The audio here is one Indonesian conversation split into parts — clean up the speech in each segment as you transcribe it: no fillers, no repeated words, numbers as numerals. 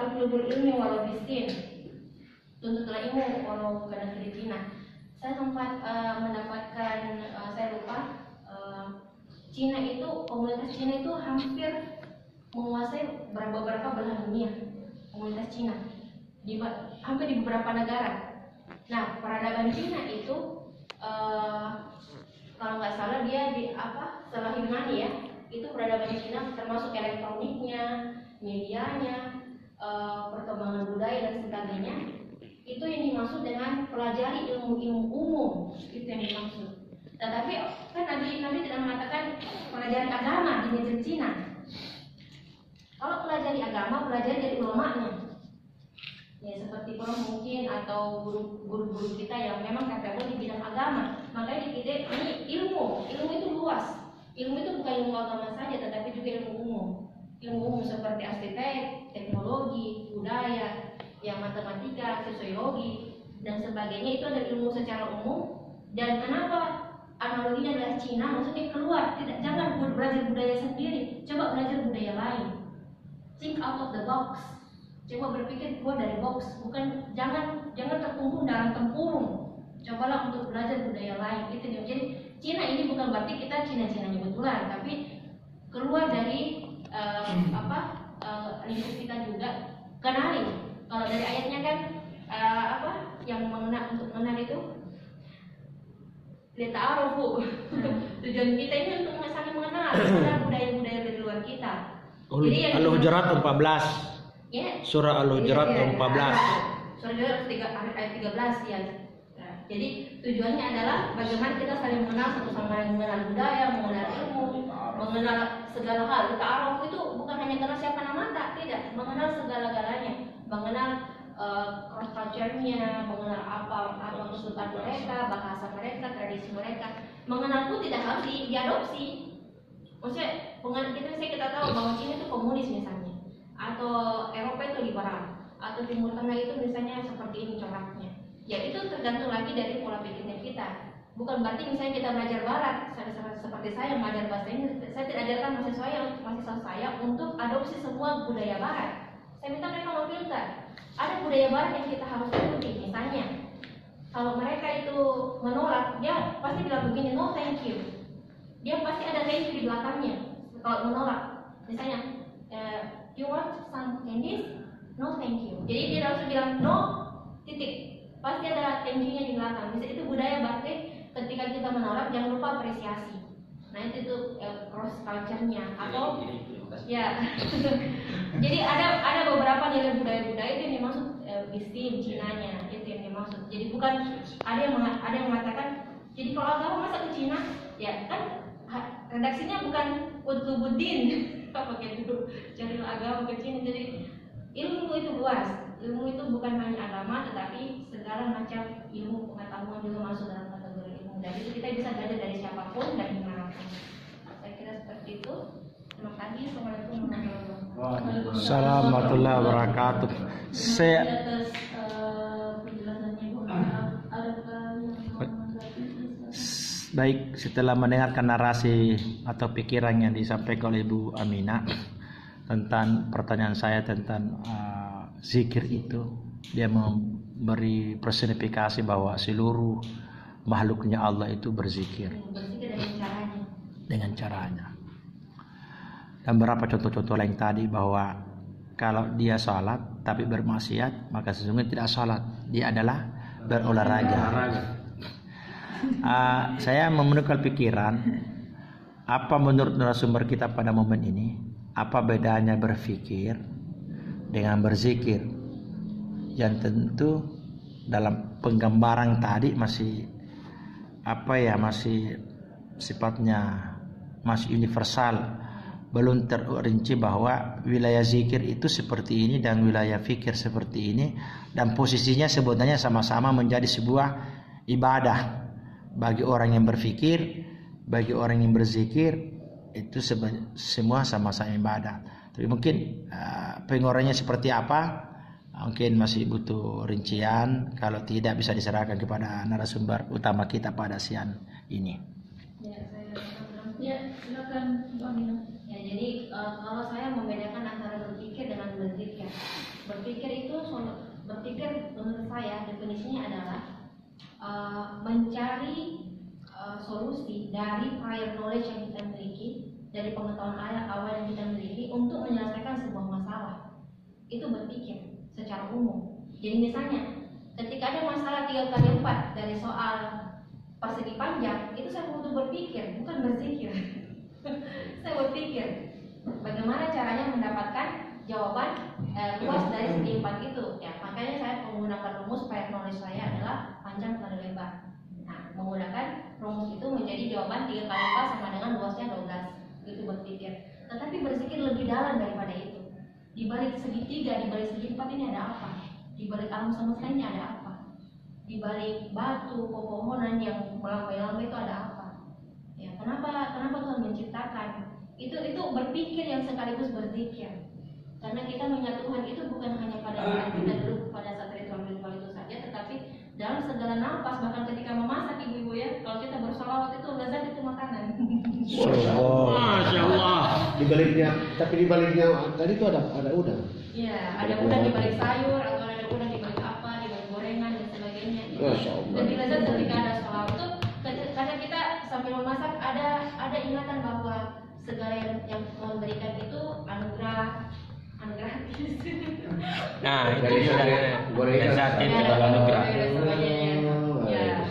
utlubul ilmi walau bisin, tuntutlah ilmu walau ke negeri Cina. Saya sempat mendapatkan, saya lupa, Cina itu, komunitas Cina itu hampir menguasai beberapa belahan dunia. Komunitas Cina hampir di beberapa negara. Nah, peradaban Cina itu kalau nggak salah dia setelah Yunani ya, itu peradaban Cina termasuk elektroniknya, medianya, perkembangan budaya dan sebagainya. Itu yang dimaksud dengan pelajari ilmu-ilmu umum, itu yang dimaksud. Tetapi kan Nabi tidak mengatakan pelajari agama di negeri Cina. Kalau pelajari agama, pelajari dari ulamanya. Ya seperti kalau mungkin atau guru-guru kita yang memang capable di bidang agama. Makanya kita ini ilmu itu luas. Ilmu itu bukan ilmu agama saja, tetapi juga ilmu umum. Ilmu umum seperti arsitek, teknologi, budaya, yang matematika, sosiologi dan sebagainya, itu adalah ilmu secara umum. Dan kenapa analoginya adalah Cina? Maksudnya keluar, jangan belajar budaya sendiri, coba belajar budaya lain. Think out of the box. Coba berpikir keluar dari box, bukan jangan terkungkung dalam tempurung. Cobalah untuk belajar budaya lain. Itu dia. Jadi Cina ini bukan berarti kita Cina-Cinanya betulan, tapi keluar dari lingkup kita juga. Kenali. Kalau dari ayatnya kan yang untuk mengenal itu lita'arufu. Tujuan kita ini untuk saling mengenal budaya-budaya dari luar kita. Al-Hujurat 14. Ya. Surah Al-Hujurat 14. Surah Al-Hujurat ayat 13 ya. Nah, jadi tujuannya adalah bagaimana kita saling mengenal satu sama lain, mengenal budaya, mengenal ilmu, mengenal segala hal. Ta'aruf itu bukan hanya kenal siapa nama tak, tidak, mengenal segala-galanya, mengenal cross culture-nya, mengenal apa kesulitan mereka, bahasa mereka, tradisi mereka. Mengenal pun tidak harus diadopsi. Maksudnya kita tahu bahwa Cina itu komunis misalnya, atau Eropa itu liberal, atau Timur Tengah itu misalnya seperti ini coraknya. Ya itu tergantung lagi dari pola pikirnya kita. Bukan berarti misalnya kita belajar Barat, seperti saya belajar bahasa Inggris, saya tidak ajarkan mahasiswa saya untuk adopsi semua budaya Barat. Saya minta mereka memfilter. Ada budaya Barat yang kita harus ikuti. Misalnya, kalau mereka itu menolak, dia pasti bilang begini, no thank you. Dia pasti ada thank you di belakangnya. Kalau menolak, misalnya, you want some candies? No thank you. Jadi dia harus bilang no, titik. Pasti ada thank you-nya di belakang. Bisa itu budaya berarti ketika kita menolak jangan lupa apresiasi. Nah itu cross culture-nya atau ya. Jadi ada beberapa nilai budaya-budaya itu yang dimaksud bisnis Cinanya, itu yang dimaksud. Jadi bukan ada yang mengatakan jadi kalau agama masa ke Cina, ya kan redaksinya bukan Utlubuddin apa gitu, cari agama ke Cina. Jadi ilmu itu luas. Ilmu itu bukan hanya agama, tetapi segala macam ilmu pengetahuan juga masuk dalam kategori ilmu. Dan itu kita bisa belajar dari siapapun dan dimanapun. Saya kira seperti itu. Terima kasih. Assalamualaikum warahmatullahi wabarakatuh. Saya baik, setelah mendengarkan narasi atau pikiran yang disampaikan oleh Ibu Aminah tentang pertanyaan saya tentang zikir itu, dia memberi personifikasi bahwa seluruh makhluknya Allah itu berzikir dengan caranya. Dan beberapa contoh-contoh lain tadi bahwa kalau dia sholat tapi bermaksiat maka sesungguhnya tidak sholat, dia adalah berolahraga. Saya memenukkan pikiran, apa menurut narasumber kita pada momen ini, apa bedanya berpikir dengan berzikir? Yang tentu dalam penggambaran tadi masih masih sifatnya masih universal, belum terinci bahwa wilayah zikir itu seperti ini dan wilayah fikir seperti ini, dan posisinya sebenarnya sama-sama menjadi sebuah ibadah bagi orang yang berfikir, bagi orang yang berzikir, itu semua sama-sama ibadah. Tapi mungkin penguraiannya seperti apa mungkin masih butuh rincian. Kalau tidak bisa diserahkan kepada narasumber utama kita pada siang ini. Ya, silakan Bu Aminah. Ya, jadi kalau saya membedakan antara berzikir dengan berzikir. Berpikir menurut saya definisinya adalah mencari solusi dari prior knowledge yang kita miliki, dari pengetahuan awal yang kita miliki untuk menyelesaikan sebuah masalah. Itu berpikir secara umum. Jadi misalnya ketika ada masalah 3x4 dari soal persegi panjang, itu saya butuh berpikir, bukan berzikir. Saya berpikir bagaimana caranya mendapatkan jawaban luas dari segi 4 itu. Ya, makanya saya menggunakan rumus prior knowledge saya adalah panjang kali lebar. Nah, menggunakan rumus itu menjadi jawaban 3x4 sama dengan luasnya 12. Itu berpikir. Tetapi berzikir lebih dalam daripada itu. Di balik segitiga, di balik segi 4 ini ada apa? Di balik alam semesta ini ada apa? Di balik batu, pepohonan yang melambai-lambai itu ada apa? Ya, kenapa Tuhan menciptakan? Itu berpikir yang sekaligus berzikir. Karena kita mengingat Tuhan itu bukan hanya pada saat kita duduk pada saat ritual-ritual itu saja, tetapi dalam segala nafas, bahkan ketika memasak ibu-ibu ya, kalau kita bersolawat itu lezat itu makanan. Masya Allah. Di baliknya tadi itu ada udang. Iya, ada udang di balik sayur atau ada udang di balik apa, di balik gorengan dan sebagainya. Masya Allah. Lebih lezat ketika ada solawat itu, karena kita sambil memasak ada ingatan bahwa segala yang Tuhan berikan itu anugerah. Nah, itu sudah lezatin segala anugerah.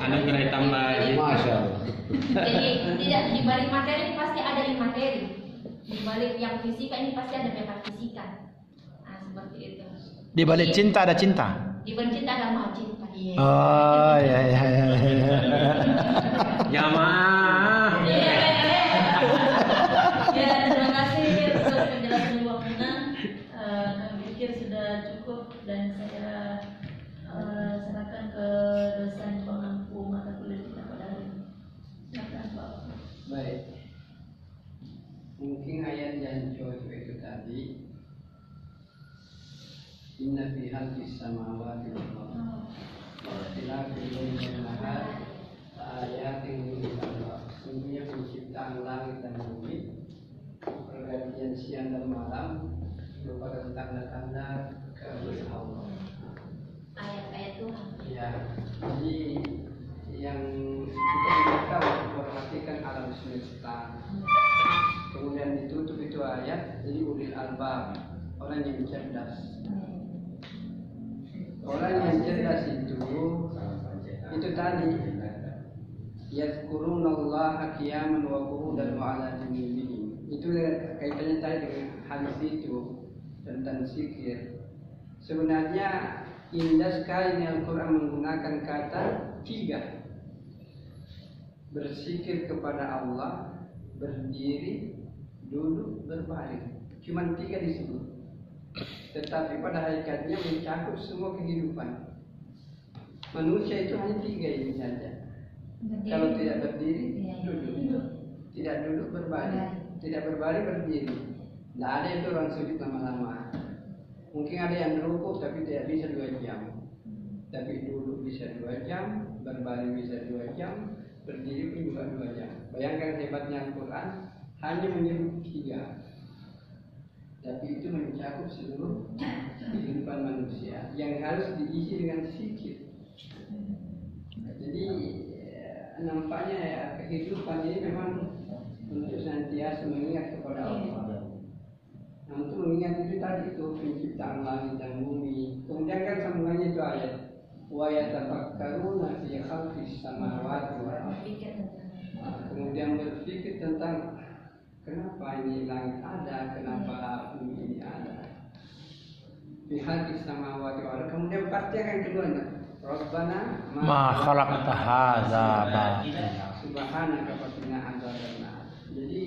Anugerah tambah. Masya Allah. Jadi tidak di balik materi ini pasti ada imateri. Di balik yang fisika ini pasti ada metafisika. Nah, seperti itu. Di balik cinta ada cinta. Di balik cinta ada maha cinta. Iya. Oh ya. Jamaah. Ya, terima kasih atas penjelasan Ibu Aminah. Kami pikir sudah cukup dan saya serahkan ke dosen pengampu mata kuliah kita pada hari ini. Silakan Pak. Baik. Mungkin ayat yang jauh itu tadi. Inna fi khalqis samawati wal ardi wa ikhtilafil laili wan nahar ayatin liqaumin. Sungguhnya penciptaan langit dan bumi, pergantian siang dan malam merupakan tanda-tanda keagungan Allah. Ayat-ayat Tuhan. Ya, jadi yang kita minta untuk memperhatikan alam semesta. Kemudian ditutup itu ayat, jadi ulil albab, orang yang cerdas. Orang yang cerdas itu tadi yazkurunallaha qiyaman wa qu'udan wa 'ala junubihim. Itu kaitannya tadi dengan hadis itu tentang zikir. Sebenarnya indah sekali Al-Quran menggunakan kata 3. Berzikir kepada Allah, berdiri, duduk, berbaring. Cuma 3 disebut. Tetapi pada hakikatnya mencakup semua kehidupan. Manusia itu hanya 3 ini saja. Kalau tidak berdiri, duduk. Tidak duduk, berbaring. Tidak berbaring, berdiri. Tidak ada itu orang sujud lama-lama. Mungkin ada yang rukuk tapi tidak bisa 2 jam. Tapi duduk bisa 2 jam, berbaring bisa 2 jam, berdiri pun juga 2 jam. Bayangkan hebatnya Al-Quran hanya menyebut 3. Tapi itu mencakup seluruh kehidupan manusia yang harus diisi dengan zikir. Jadi nampaknya ya, kehidupan ini memang untuk senantiasa mengingat kepada Allah. Nah, untuk mengingat itu tadi itu penciptaan langit dan bumi. Kemudian kan sambungannya itu ayat wa yatafakkaruna fi khalqis samawati wal ardi. Kemudian berpikir tentang kenapa ini langit ada, kenapa bumi ini ada. Fi khalqis samawati wal ardi. Kemudian pasti akan keduanya Rabbana Ma khalaqta hadza batila. Subhanaka faqina adzabannar. Jadi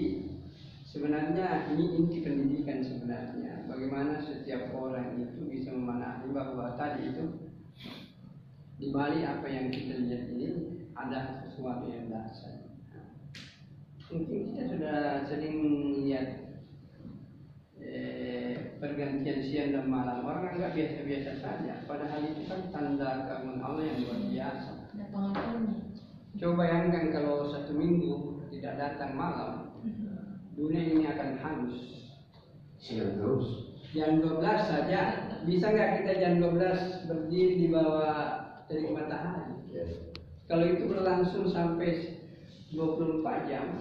sebenarnya ini inti pendidikan sebenarnya. Bagaimana setiap orang itu bisa memahami bahwa tadi itu di balik apa yang kita lihat ini ada sesuatu yang dasar. Mungkin kita sudah sering lihat pergantian siang dan malam, orang anggap biasa-biasa saja. Padahal itu kan tanda keagungan Allah yang luar biasa. Coba bayangkan kalau 1 minggu tidak datang malam, dunia ini akan hangus. Siang terus. Jam 12 saja bisa nggak kita jam 12 berdiri di bawah terik matahari? Kalau itu berlangsung sampai 24 jam,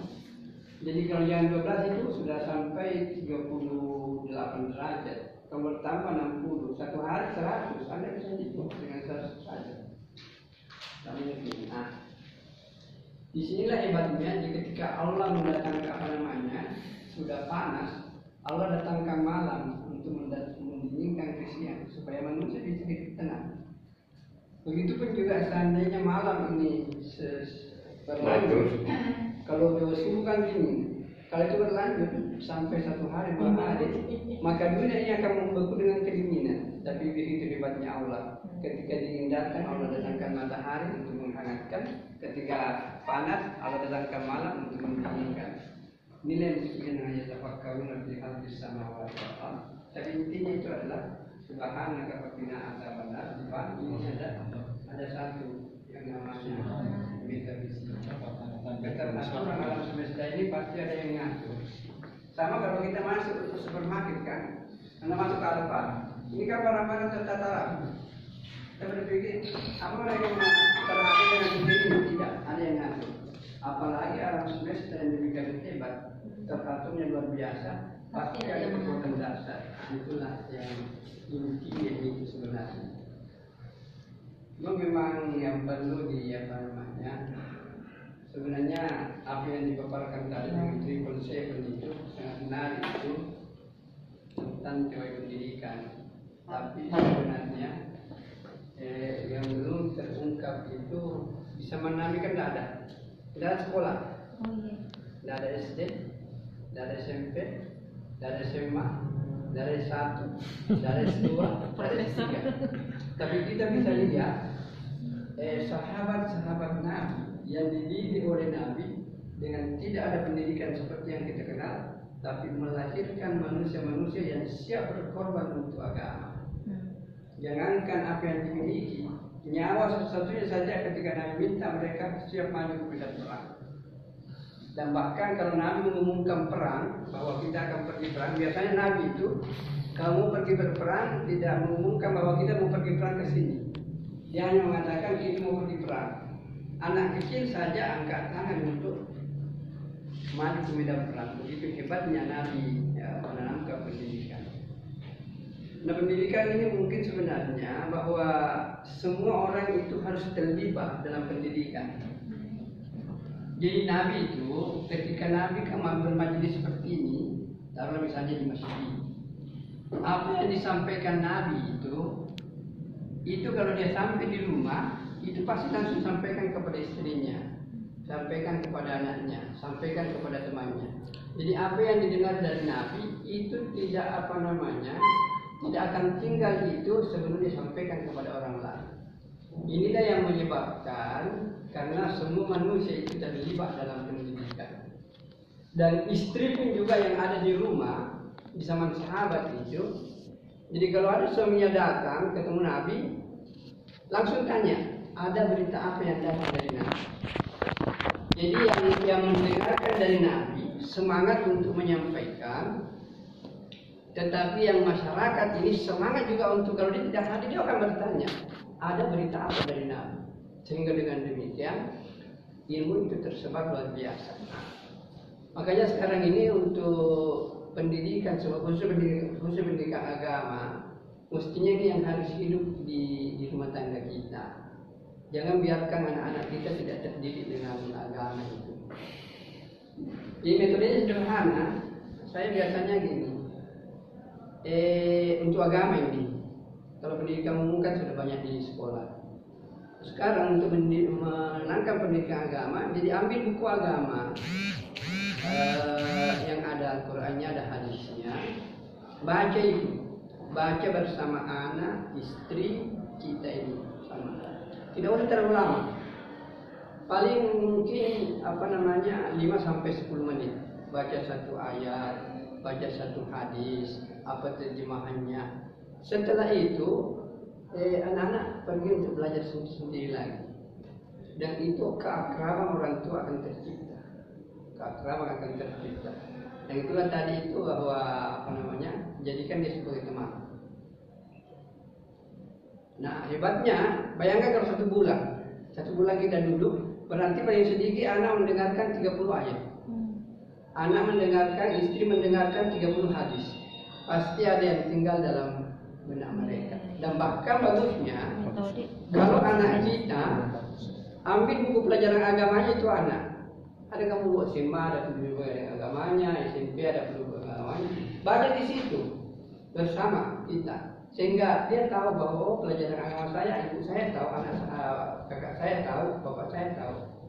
jadi kalau jam 12 itu sudah sampai 38 derajat. Kalau bertambah 60, satu hari 100, Anda bisa hitung dengan 100 saja. Nah, disinilah hebatnya, ketika Allah mendatangkan sudah panas, Allah datangkan malam untuk mendinginkan kesiang supaya manusia bisa hidup tenang. Begitupun juga seandainya malam ini berlanjut, kalau suhu kan dingin, kalau itu berlanjut sampai 1 hari 2 hari, maka dunia ini akan membeku dengan kedinginan. Tapi begitu hebatnya Allah, ketika dingin datang Allah datangkan matahari untuk menghangatkan, ketika panas Allah datangkan malam untuk mendinginkan. Inilah yang disebutkan dengan yatafakkarun fi khalqis samawati wal ardh. Tapi intinya itu adalah subhanaka faqina adzabannar. Di bawah ini ada satu yang namanya metafisik. Keteraturan alam semesta ini pasti ada yang ngatur. Sama kalau kita masuk ke supermarket kan, Anda masuk ke Alfamart, ini kan barang-barang tertata rapi. Kita berpikir, apa yang terakhir dengan ini? Tidak, ada yang ngatur. Apalagi alam semesta yang demikian hebat, teraturnya luar biasa, pasti ada kekuatan dasar. Itulah yang intinya itu sebenarnya. Memang yang perlu sebenarnya apa yang dipaparkan tadi dengan 777 itu sangat menarik itu tentang teori pendidikan. Tapi sebenarnya yang belum terungkap itu bisa menamikan tidak ada sekolah, tidak ada SD, tidak ada SMP, tidak ada SMA, tidak ada S1, tidak ada S2, tidak ada S3. Tapi kita bisa lihat sahabat-sahabat Nabi yang dididik oleh Nabi dengan tidak ada pendidikan seperti yang kita kenal, tapi melahirkan manusia-manusia yang siap berkorban untuk agama. Jangankan apa yang dimiliki, nyawa satu-satunya saja ketika Nabi minta mereka siap maju ke medan perang. Dan bahkan kalau Nabi mengumumkan perang, bahwa kita akan pergi perang, biasanya Nabi itu kalau mau pergi berperang tidak mengumumkan bahwa kita mau pergi perang ke sini. Dia hanya mengatakan kita mau pergi perang. Anak kecil saja angkat tangan untuk maju ke medan perang. Begitu hebatnya Nabi menanamkan pendidikan. Nah, pendidikan ini mungkin sebenarnya bahwa semua orang itu harus terlibat dalam pendidikan. Jadi Nabi itu ketika Nabi bermajelis seperti ini, taruh misalnya di masjid, apa yang disampaikan Nabi itu kalau dia sampai di rumah, itu pasti langsung sampaikan kepada istrinya, sampaikan kepada anaknya, sampaikan kepada temannya. Jadi apa yang didengar dari Nabi itu tidak tidak akan tinggal itu sebelum disampaikan kepada orang lain. Inilah yang menyebabkan karena semua manusia itu terlibat dalam pendidikan. Dan istri pun juga yang ada di rumah di zaman sahabat itu. Jadi kalau ada suaminya datang ketemu Nabi, langsung tanya, ada berita apa yang datang dari Nabi? Jadi yang mendengarkan dari Nabi semangat untuk menyampaikan, tetapi yang masyarakat ini semangat juga untuk kalau dia tidak hadir dia akan bertanya, ada berita apa dari Nabi? Sehingga dengan demikian ilmu itu tersebar luar biasa. Makanya sekarang ini untuk pendidikan, khusus pendidikan agama, mestinya ini yang harus hidup di rumah tangga kita. Jangan biarkan anak-anak kita tidak terdidik dengan agama itu. Di metodenya sederhana, saya biasanya gini. Untuk agama ini, kalau pendidikan umum kan sudah banyak di sekolah. Sekarang untuk menangkap pendidikan agama, jadi ambil buku agama yang ada Al-Qurannya, ada hadisnya, baca itu, baca bersama anak, istri kita ini sama. Tidak usah terlalu lama. Paling mungkin 5-10 menit baca satu ayat, baca satu hadis, apa terjemahannya. Setelah itu anak-anak pergi untuk belajar sendiri lagi. Dan itu keakraban orang tua akan tercipta. Keakraban akan tercipta. Dan itulah tadi itu bahwa jadikan dia sebagai teman. Nah hebatnya, bayangkan kalau 1 bulan kita duduk, berarti paling sedikit anak mendengarkan 30 ayat. Anak mendengarkan, istri mendengarkan 30 hadis. Pasti ada yang tinggal dalam benak mereka. Dan bahkan bagusnya, kalau anak kita ambil buku pelajaran agamanya itu anak. Ada kamu buat SMA, ada buku pelajaran agamanya, SMP ada buku agamanya. Baca di situ bersama kita. Sehingga dia tahu bahwa oh, pelajaran agama saya, ibu saya tahu, kakak saya tahu, bapak saya tahu.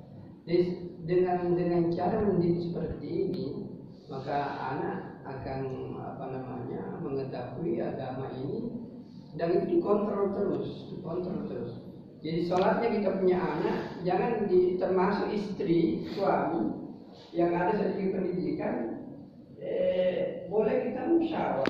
Jadi dengan cara mendidik seperti ini, maka anak akan mengetahui agama ini dan itu dikontrol terus. Jadi sholatnya kita punya anak, jangan termasuk istri, suami yang ada sedikit pendidikan, boleh kita musyawarah.